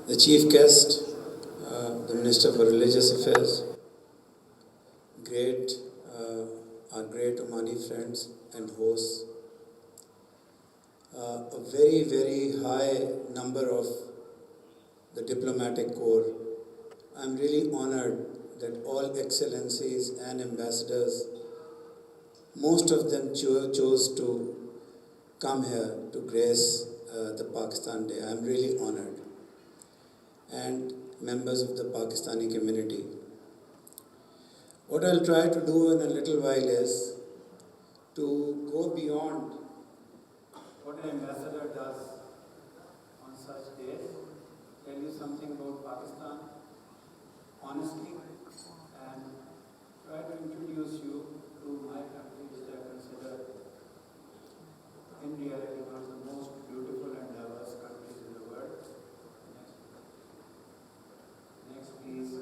the chief guest, the Minister for Religious Affairs, our great Omani friends and hosts, a very, very high number of the diplomatic corps. I'm really honored that all excellencies and ambassadors, most of them chose to come here to grace the Pakistan Day. I'm really honored. And members of the Pakistani community. What I'll try to do in a little while is to go beyond what an ambassador does on such days, tell you something about Pakistan honestly, and try to introduce you to my country, which I consider in reality one of the most beautiful and diverse countries in the world. Next please.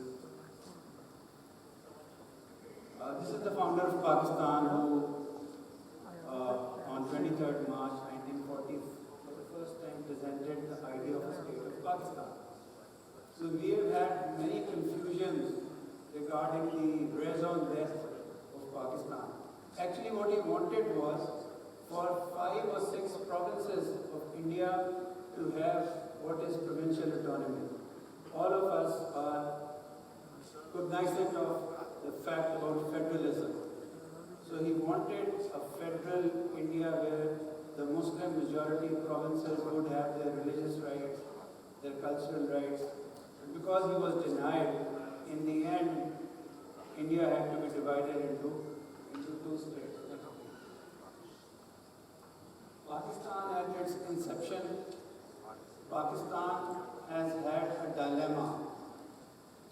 This is the founder of Pakistan who on 23rd March 1940 for the first time presented the idea of a state of Pakistan. So we have had many confusions regarding the raison d'etre of Pakistan. Actually what he wanted was for 5 or 6 provinces of India to have what is provincial autonomy. All of us are cognizant of the fact about federalism. So he wanted a federal India where the Muslim majority provinces would have their religious rights, their cultural rights. And because he was denied, in the end, India had to be divided into 2 states. Pakistan at its inception, Pakistan has had a dilemma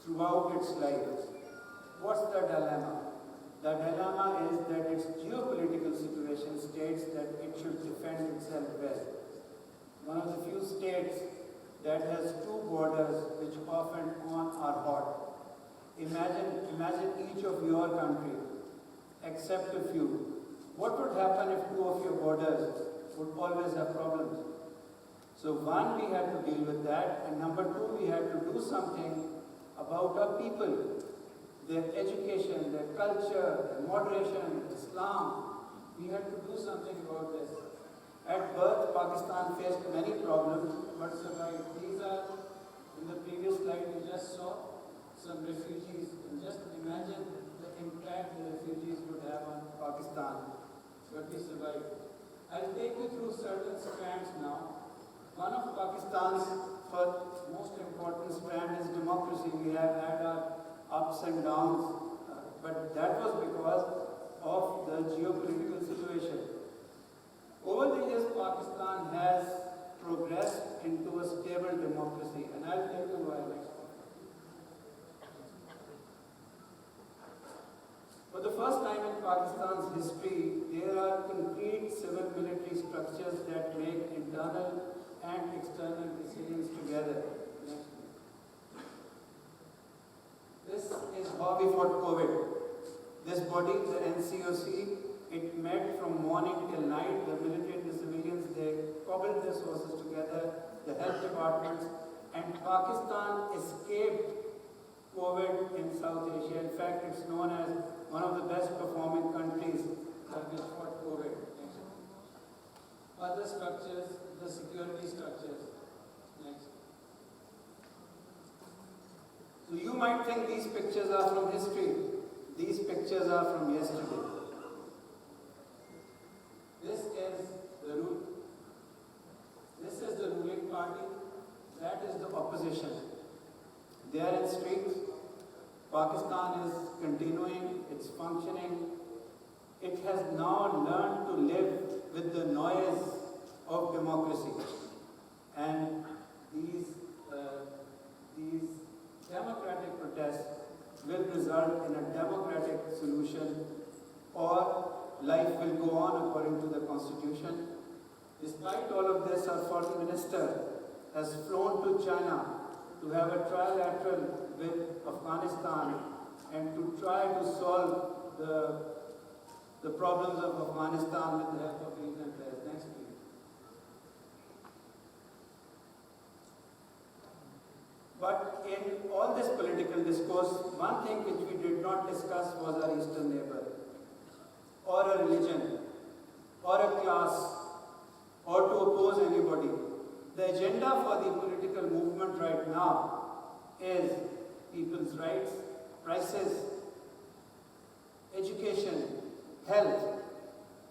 throughout its life. What's the dilemma? The dilemma is that its geopolitical situation states that it should defend itself well. One of the few states that has 2 borders which off and on are hot. Imagine each of your country, except a few. What would happen if 2 of your borders would always have problems? So one, we had to deal with that, and number 2, we had to do something about our people, their education, their culture, their moderation, Islam. We had to do something about this. At birth, Pakistan faced many problems, but survived. These are, in the previous slide we just saw, some refugees. And just imagine the impact the refugees would have on Pakistan. But we survived. I'll take you through certain strands now. One of Pakistan's most important strand is democracy. We have had our ups and downs, but that was because of the geopolitical situation. Over the years, Pakistan has progressed into a stable democracy, and I'll tell you why next. For the first time in Pakistan's history, there are concrete civil-military structures that make internal and external decisions together. This is how we fought COVID. This body, the NCOC, it met from morning till night. The military and the civilians, they cobbled their forces together, the health departments, and Pakistan escaped COVID in South Asia. In fact, it's known as one of the best performing countries which fought COVID. Other structures, the security structures. Next. So you might think these pictures are from history. These pictures are from yesterday. This is the ruling party. That is the opposition. They are in streets. Pakistan is continuing its functioning. It has now learned to live with the noise of democracy. And these democratic protests will result in a democratic solution, or life will go on according to the constitution. Despite all of this, our foreign minister has flown to China to have a trilateral with Afghanistan and to try to solve the problems of Afghanistan with the help of regional players. Next, please. political discourse, one thing which we did not discuss was our eastern neighbor, or a religion, or a class, or to oppose anybody. The agenda for the political movement right now is people's rights, prices, education, health.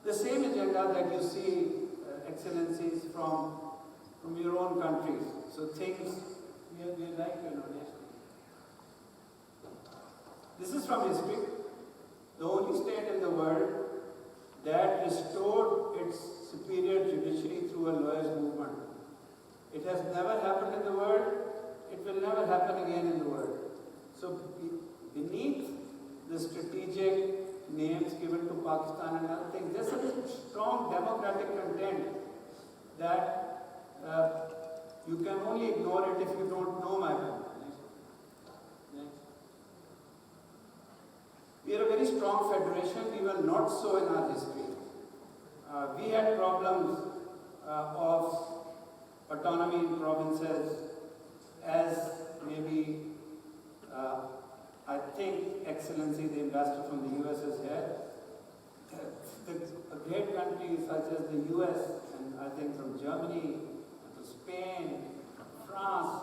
The same agenda that you see, excellencies, from your own countries. So things we like, This is from history. The only state in the world that restored its superior judiciary through a lawyers' movement. It has never happened in the world. It will never happen again in the world. So beneath the strategic names given to Pakistan and other things, there's a strong democratic content that you can only ignore it if you don't know my country. We are a very strong federation. We were not so in our history. We had problems of autonomy in provinces, as maybe I think, Excellency, the ambassador from the US is here. A great country such as the US, and I think from Germany, to Spain, France,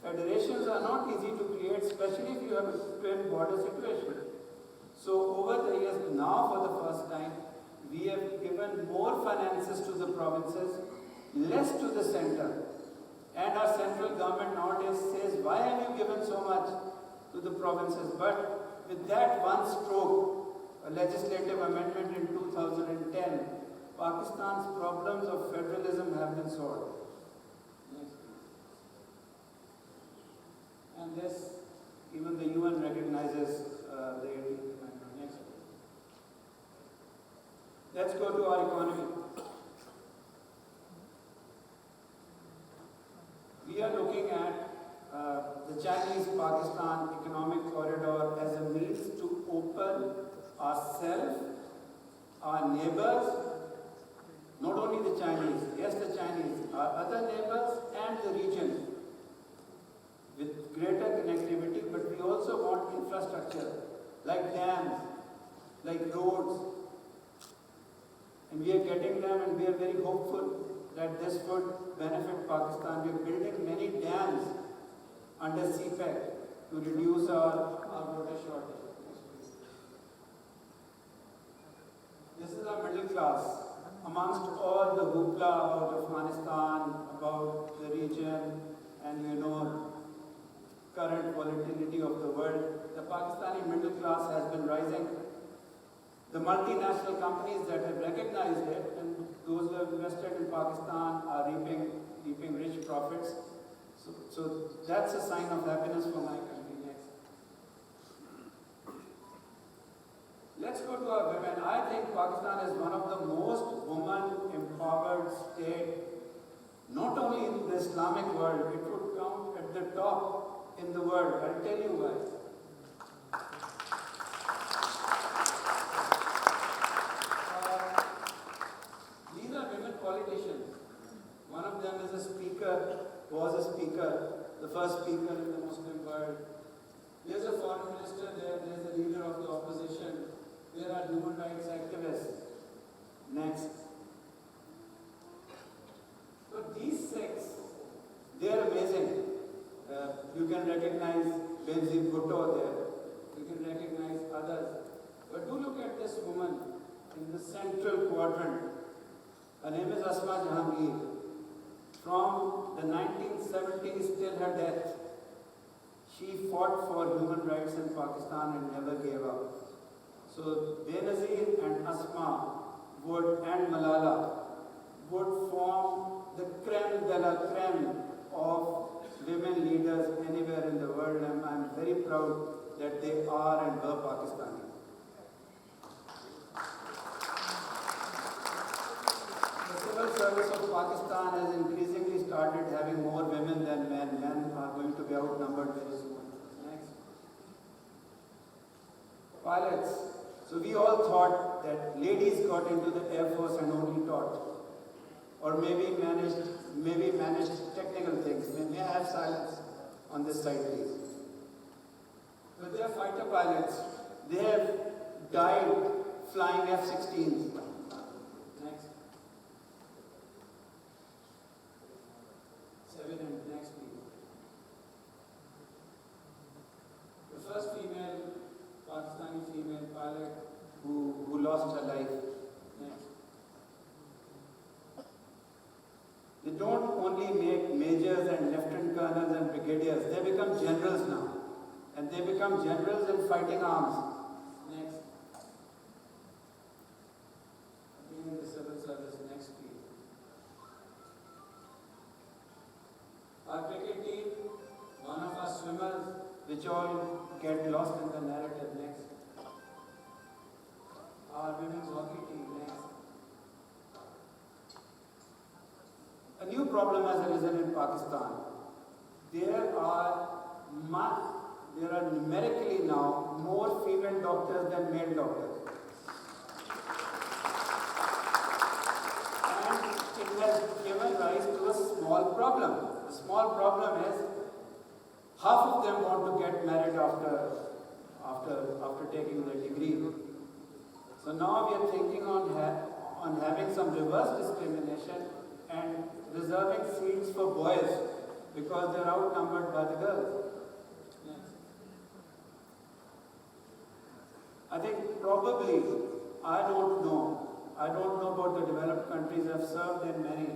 federations are not easy to create, especially if you have a twin border situation. So over the years, now for the first time, we have given more finances to the provinces, less to the center. And our central government nowadays says, why have you given so much to the provinces? But with that one stroke, a legislative amendment in 2010, Pakistan's problems of federalism have been solved. And this, even the UN recognizes the 18th Amendment. Next. Let's go to our economy. We are looking at the Chinese-Pakistan economic corridor as a means to open ourselves, our neighbors, not only the Chinese, yes, the Chinese, our other neighbors and the region with greater connectivity, but we also want infrastructure like dams, like roads, and we are getting them, and we are very hopeful that this would benefit Pakistan. We are building many dams under CPEC to reduce our water shortage. This is our middle class. Amongst all the hoopla about Afghanistan, about the region, and current volatility of the world, the Pakistani middle class has been rising. The multinational companies that have recognized it, and those who have invested in Pakistan, are reaping rich profits. So that's a sign of happiness for my country. Next. Let's go to our women. I think Pakistan is one of the most woman-empowered states, not only in the Islamic world, it would come at the top in the world. I'll tell you why. These are women politicians. One of them is a speaker, was a speaker, the first speaker in the Muslim world. There's a foreign minister there, there's a leader of the opposition, there are human rights activists. Next. So these six, they are amazing. You can recognize Benazir Bhutto there, you can recognize others. But do look at this woman in the central quadrant. Her name is Asma Jahangir. From the 1970s till her death, she fought for human rights in Pakistan and never gave up. So Benazir and Asma and Malala would form the creme de la creme of women leaders anywhere in the world, and I'm very proud that they are and were Pakistani. The civil service of Pakistan has increasingly started having more women than men. Men are going to be outnumbered very soon. Next. Pilots. So we all thought that ladies got into the Air Force and only taught, or maybe managed technical things. May I have silence on this side, please? With their fighter pilots, they have died flying F-16s. Next. 7 and next please. The first female, Pakistani female pilot who lost her life. Next. They don't only make majors and lieutenant colonels and brigadiers, they become generals now. And they become generals in fighting arms. Next. Being in the civil service, next please. Our cricket team, one of our swimmers, which all get lost in the narrative. Next. Our women's hockey team. Next. A new problem has arisen in Pakistan. There are numerically now more female doctors than male doctors. And it has given rise to a small problem. The small problem is half of them want to get married after taking their degree. So now we are thinking on having some reverse discrimination and reserving seats for boys because they are outnumbered by the girls. I think probably, I don't know about the developed countries. I've served in many,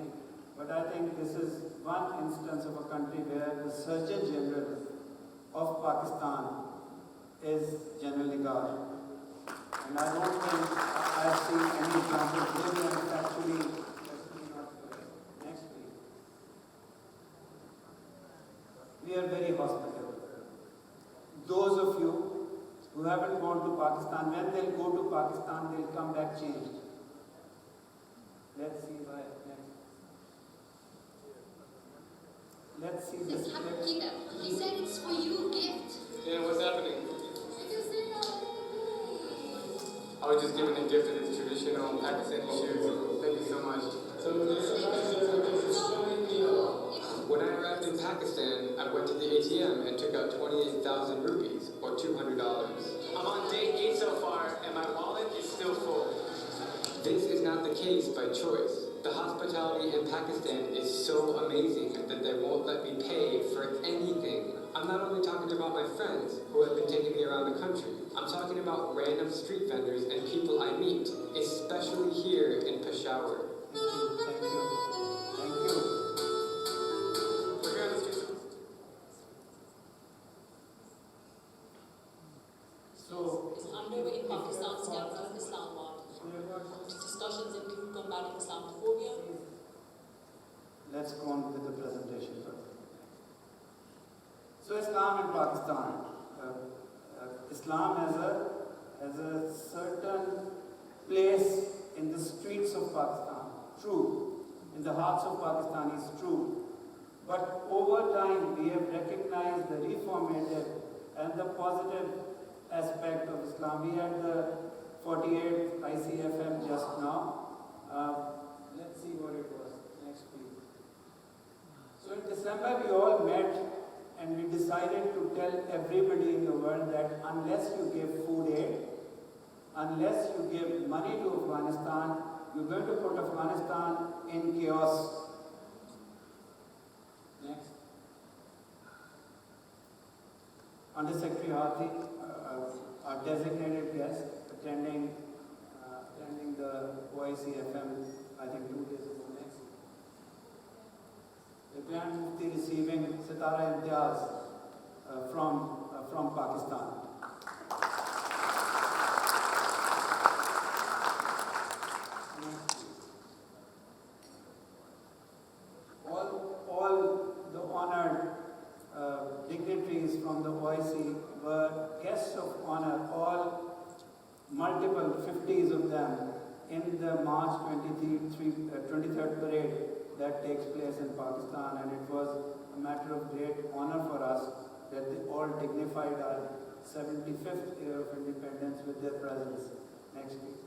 but I think this is one instance of a country where the Surgeon General of Pakistan is generally guarded. And I don't think I've seen any examples where it's actually not correct. Next please. We are very hospitable. Those of you who haven't gone to Pakistan, when they'll go to Pakistan, they'll come back changed. Let's see why. Next. Let's see this clip. He said it's for you, gift. Yeah, what's happening? I was just given a gift of these traditional Pakistani shoes. Thank you so much. When I arrived in Pakistan, I went to the ATM and took out 28,000 rupees, or $200. I'm on day 8 so far, and my wallet is still full. This is not the case by choice. The hospitality in Pakistan is so amazing that they won't let me pay for anything. I'm not only talking about my friends who have been taking me around the country. I'm talking about random street vendors and people I meet, especially here in Peshawar. Thank you. Thank you. We're here on the street. So, Is underway in Pakistan's capital, Islamabad. Discussions include combating Islamophobia. let's go on with the presentation first. So Islam in Pakistan. Islam has a certain place in the streets of Pakistan. True. In the hearts of Pakistanis, true. But over time, we have recognized the reformative and the positive aspect of Islam. We had the 48th ICFM just now. Let's see what it was. Next, please. So in December, we all met and we decided to tell everybody in the world that unless you give food aid, unless you give money to Afghanistan, you're going to put Afghanistan in chaos. Next. Under Secretary Hathi, our designated guest, attending the OIC FM, I think 2 days ago. Next. The Grand Mufti receiving Sitara Imtiaz from Pakistan. All the honored dignitaries from the OIC were guests of honor, all multiple 50s of them in the March 23rd parade that takes place in Pakistan, and it was a matter of great honor for us that they all dignified our 75th year of independence with their presence. Next week.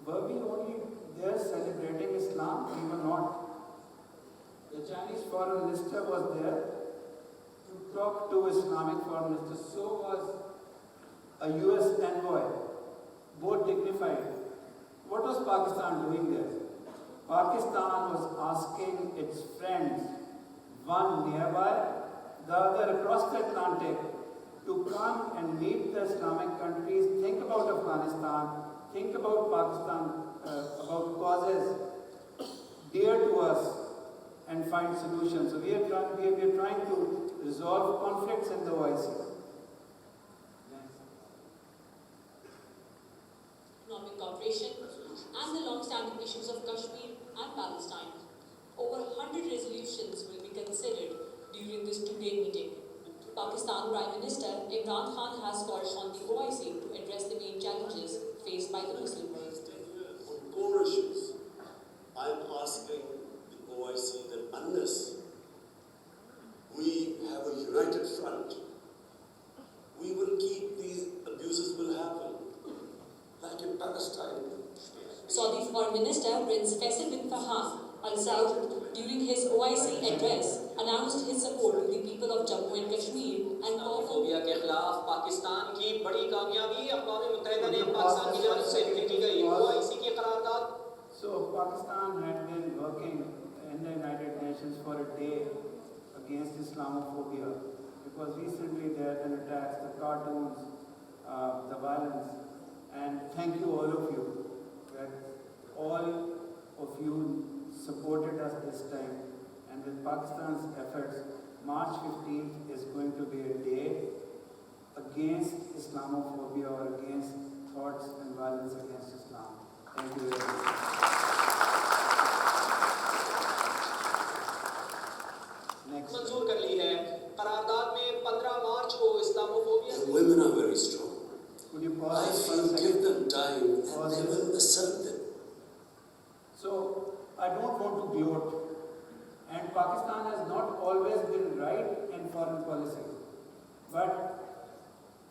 Were we only there celebrating Islam? We were not. The Chinese foreign minister was there to talk to Islamic foreign minister. So was a US envoy, both dignified. What was Pakistan doing there? Pakistan was asking its friends, one nearby, the other across the Atlantic, to come and meet the Islamic countries, think about Afghanistan, think about Pakistan, about causes dear to us, and find solutions. So we are trying to resolve conflicts in the OIC. Economic cooperation, and the long-standing issues of Kashmir and Palestine. Over 100 resolutions will be considered during this two-day meeting. Pakistan Prime Minister Imran Khan has called on the OIC to address the main challenges faced by the Muslim world. On core issues, I am asking the OIC that unless we have a united front, we will keep these abuses will happen. Like in Palestine. Saudi Foreign Minister Prince Faisal bin Farhan Al Saud, during his OIC address, announced his support to the people of Jammu and Kashmir and called for Islamophobia के खिलाफ पाकिस्तान की बड़ी कामयाबी अक़वाम मुत्तहिदा ने पाकिस्तान की जानिब से भेजी गई OIC की करारदाद. So Pakistan had been working in the United Nations for a day against Islamophobia because recently there have been attacks, the cartoons, the violence, and thank you all of you that all of you supported us this time, and with Pakistan's efforts, March 15th is going to be a day against Islamophobia or against thoughts and violence against Islam. Thank you very much. Next. मंजूर कर ली है. करारदाद में 15 मार्च को Islamophobia. The women are very strong. Could you I pause for a feel give second? them time and they will assert them. So, I don't want to gloat. And Pakistan has not always been right in foreign policy. But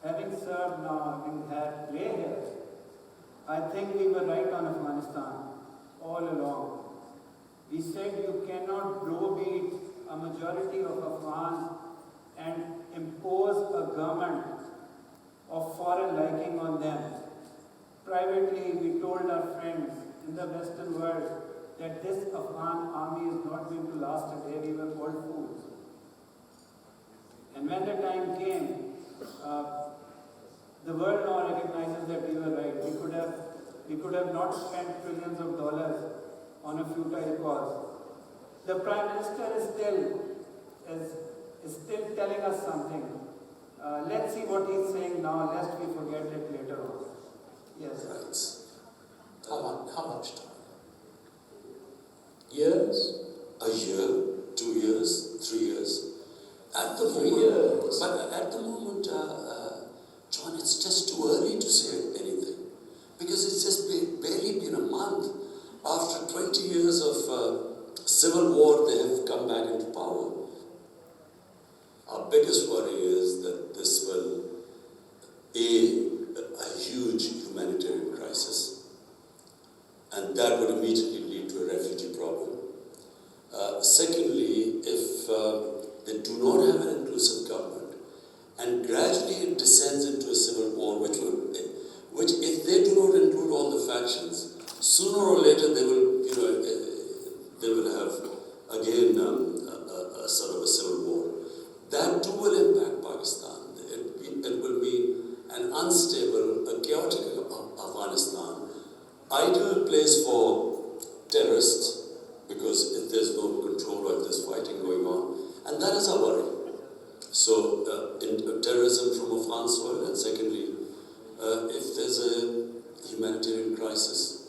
having served now, having had play here, I think we were right on Afghanistan all along. We said you cannot browbeat a majority of Afghans and impose a government of foreign liking on them. Privately, we told our friends in the Western world that this Afghan army is not going to last a day. We were called fools. And when the time came, the world now recognizes that we were right. We could have not spent trillions of dollars on a futile cause. The Prime Minister is still telling us something. Let's see what he's saying now, lest we forget it later on. Yes. Right. How much time? Years? A year? 2 years? 3 years? At the moment, but at the moment, John, it's just too early to say anything. Because it's just barely been a month. After 20 years of civil war, they have come back into power. Our biggest worry is that this will, a huge humanitarian crisis, and that would immediately lead to a refugee problem. Secondly, if they do not have an inclusive government, and gradually it descends into a civil war, which if they do not include all the factions, sooner or later they will have again a sort of a civil war. That too will impact Pakistan. It will be an unstable, a chaotic Afghanistan, ideal place for terrorists, because if there's no control or if there's fighting going on, and that is our worry. So, terrorism from Afghan soil, and secondly, if there's a humanitarian crisis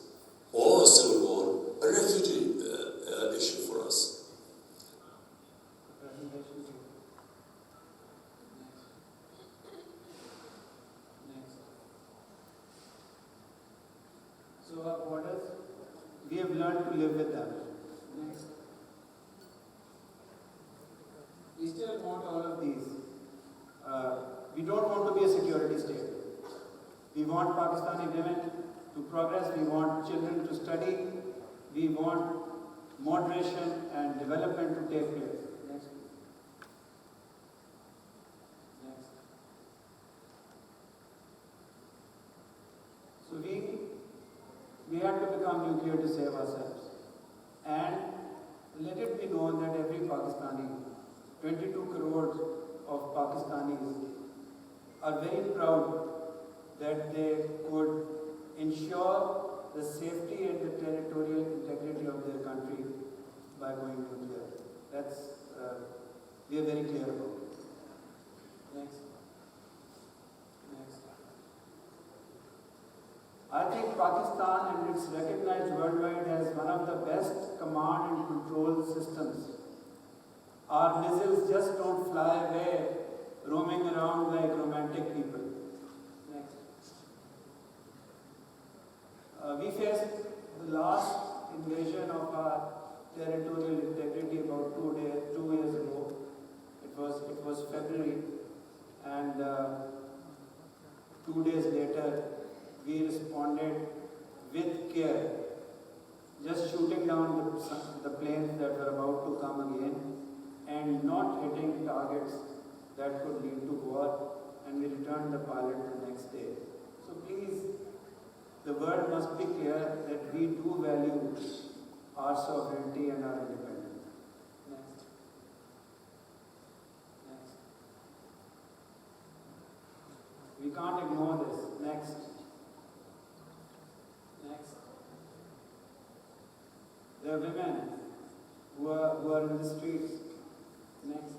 or a civil war, a refugee issue for us. So our borders, we have learned to live with them. Next. We still want all of these. We don't want to be a security state. We want Pakistani women to progress. We want children to study. We want moderation and development to take place. Next. here to save ourselves. And let it be known that every Pakistani, 22 crores of Pakistanis, are very proud that they could ensure the safety and the territorial integrity of their country by going nuclear. That's, we are very clear about it. Next. Next. I think Pakistan, and it's recognized worldwide as one of the best command and control systems. Our missiles just don't fly away roaming around like romantic people. Next. We faced the last invasion of our territorial integrity about 2 years ago. It was February, and 2 days later we responded with care, just shooting down the planes that were about to come again and not hitting targets that could lead to war, and we returned the pilot the next day. So please, the world must be clear that we do value our sovereignty and our independence. Next. Next. We can't ignore this. Next. Next. There are women who are in the streets. Next.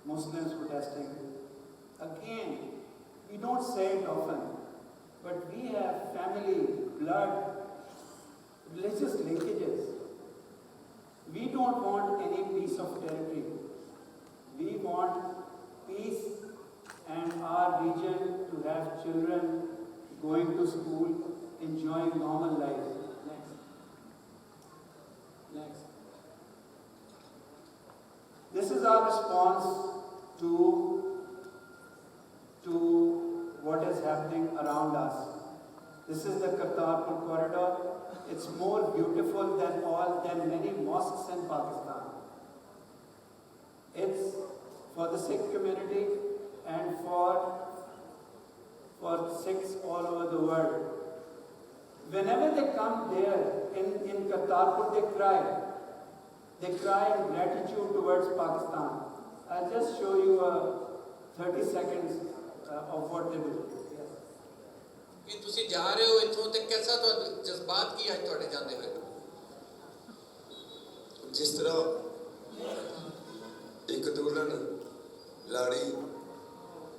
Muslims protesting. Again, we don't say it often, but we have family, blood, religious linkages. We don't want any piece of territory. We want peace and our region to have children going to school, enjoying normal life. Next. Next. This is our response to what is happening around us. This is the Kartarpur corridor. It's more beautiful than many mosques in Pakistan. It's for the Sikh community and for Sikhs all over the world. Whenever they come there in Kartarpur, they cry. They cry in gratitude towards Pakistan. I'll just show you 30 seconds of what they do. Yes. ਕਿ ਤੁਸੀਂ ਜਾ ਰਹੇ ਹੋ ਇੱਥੋਂ ਤੇ ਕਿਹਦਾ ਤੁਹਾਡਾ ਜਜ਼ਬਾਤ ਕੀ ਹੈ ਤੁਹਾਡੇ ਜਾਂਦੇ ਹੋਏ ਜਿਸ ਤਰ੍ਹਾਂ ਇੱਕ ਦੁਲਹਨ ਲਾੜੀ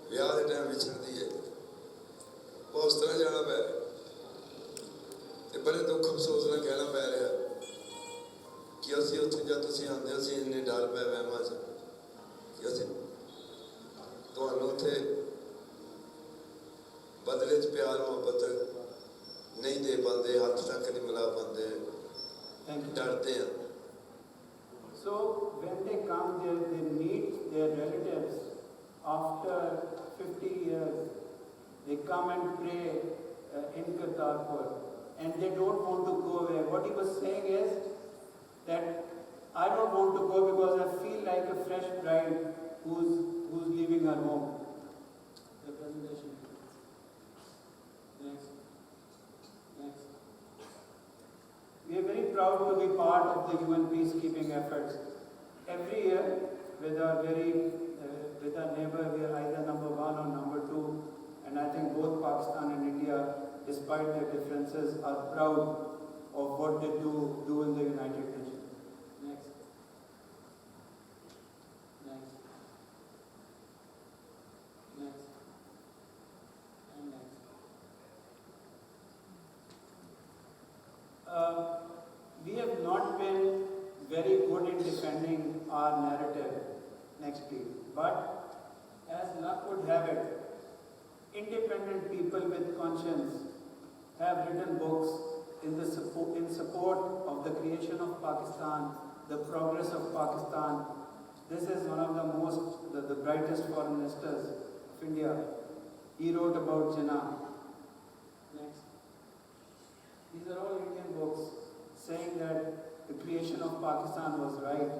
ਵਿਆਹ ਦੇ ਟਾਈਮ ਵਿਛੜਦੀ ਹੈ ਉਸ ਤਰ੍ਹਾਂ ਜਾਣਾ ਪੈ ਰਿਹਾ ਤੇ ਬੜੇ ਦੁੱਖ ਅਫਸੋਸ ਨਾਲ ਕਹਿਣਾ ਪੈ ਰਿਹਾ ਕਿ ਅਸੀਂ ਉੱਥੇ ਜਦ ਤੁਸੀਂ ਆਉਂਦੇ ਅਸੀਂ ਇੰਨੇ ਡਰ ਪੈ ਵਹਿਮਾਂ 'ਚ ਕਿ ਅਸੀਂ ਤੁਹਾਨੂੰ ਉੱਥੇ ਬਦਲੇ 'ਚ ਪਿਆਰ ਮੁਹੱਬਤ ਨਹੀਂ ਦੇ ਪਾਉਂਦੇ, ਹੱਥ ਤੱਕ ਨਹੀਂ ਮਿਲਾ ਪਾਉਂਦੇ, ਡਰਦੇ ਆ। So when they come there, they meet their relatives after 50 years. They come and pray in Kartarpur, and they don't want to go away. What he was saying is that I don't want to go because I feel like a fresh bride who's leaving her home. The presentation. Next. Next. We are very proud to be part of the UN peacekeeping efforts. Every year, with our neighbor, we are either number 1 or number 2, and I think both Pakistan and India, despite their differences, are proud of what they do in the United Nations. Next. Next. Next. And next. We have not been very good in defending our narrative, next please. But as luck would have it, independent people with conscience have written books in support of the creation of Pakistan, the progress of Pakistan. This is one of the brightest foreign ministers of India. He wrote about Jinnah. Next. These are all Indian books saying that the creation of Pakistan was right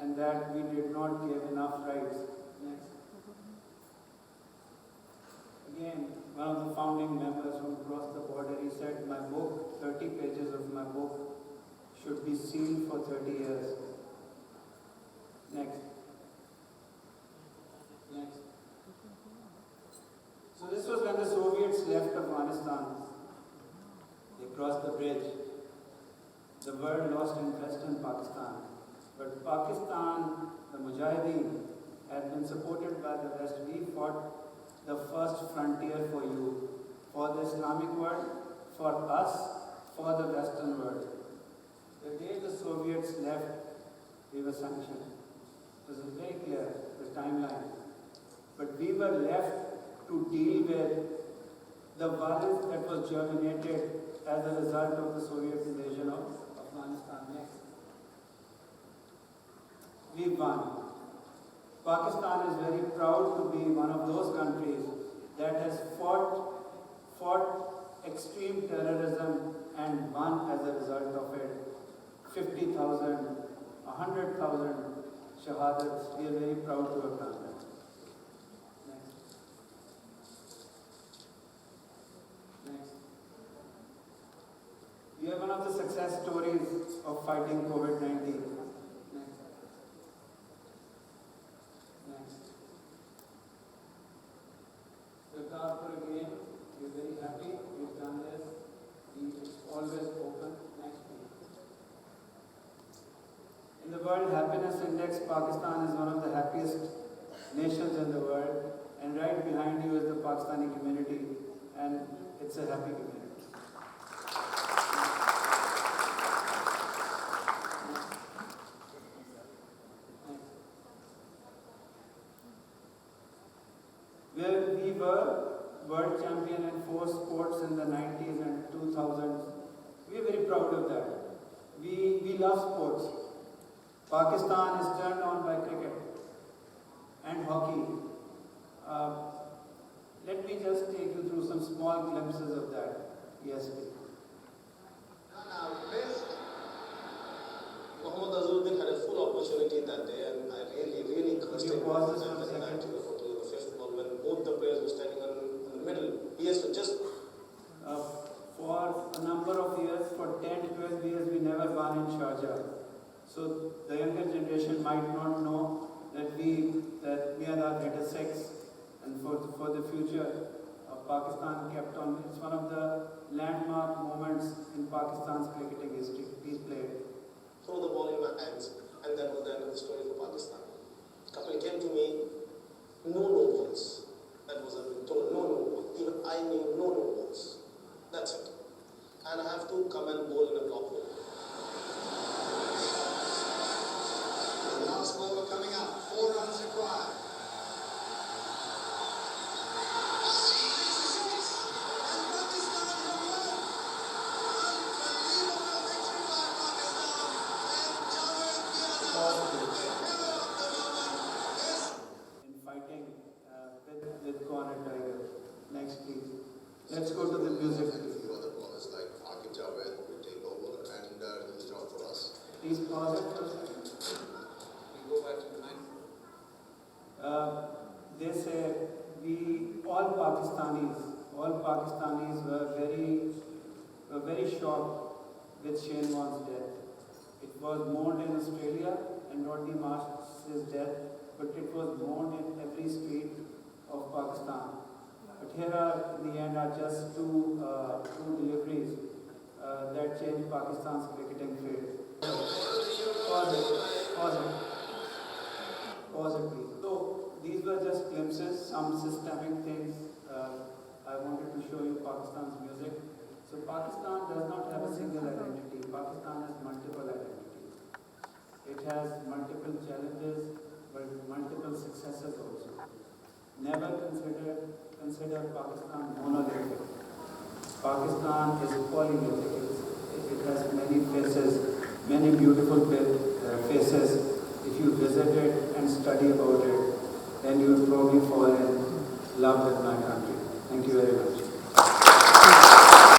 and that we did not give enough rights. Next. Again, one of the founding members who crossed the border, he said, my book, 30 pages of my book should be sealed for 30 years. Next. Next. So this was when the Soviets left Afghanistan. They crossed the bridge. The world lost interest in Pakistan. But Pakistan, the Mujahideen, had been supported by the West. We fought the first frontier for you, for the Islamic world, for us, for the Western world. The day the Soviets left, we were sanctioned. This is very clear, the timeline. But we were left to deal with the violence that was germinated as a result of the Soviet invasion of Afghanistan. Next. We won. Pakistan is very proud to be one of those countries that has fought extreme terrorism and won as a result of it. 50,000, 100,000 shahadats. We are very proud to have done that. Next. Next. We are one of the success stories of fighting COVID-19. Again, we're very happy we've done this. It's always open. Next week. In the World Happiness Index, Pakistan is one of the happiest nations in the world, and right behind you is the Pakistani community, and it's a happy community. Where we were world champion in 4 sports in the 90s and 2000s. We are very proud of that. We love sports. Pakistan is turned on by cricket and hockey. Let me just take you through some small glimpses of that. Yes, please. Mohammad Azharuddin had a full opportunity that day, and I really constantly pause this for a second? to the fifth ball when both the players were standing in the middle. He has to just for a number of years, for 10 to 12 years, we never won in Sharjah. So the younger generation might not know that Miadad hit a 6, and for the future, Pakistan kept on. It's one of the landmark moments in Pakistan's cricketing history. Please play it. throw the ball in my hands, and that was the end of the story for Pakistan. Couple came to me, no balls. That was a told no ball. Even I knew no balls. That's it. And I have to come and bowl in a block hole. The last ball coming up, 4 runs required. In fighting with Corner Tiger. Next, please. Let's go to the music. A few other bowlers like Akib Javed will take over and do the job for us. Please pause it for a second. We go back to the 9th. They say all Pakistanis were very shocked with Shane Warne's death. It was mourned in Australia and Rodney Marsh's death, but it was mourned in every street of Pakistan. But here are, in the end, are just two deliveries that changed Pakistan's cricketing fate. Pause it, please. So these were just glimpses, some systemic things. I wanted to show you Pakistan's music. So Pakistan does not have a single identity. Pakistan has multiple identities. It has multiple challenges, but multiple successes also. Never consider Pakistan monolithic. Pakistan is polyglottic. It has many faces, many beautiful faces. If you visit it and study about it, then you will probably fall in love with my country. Thank you very much.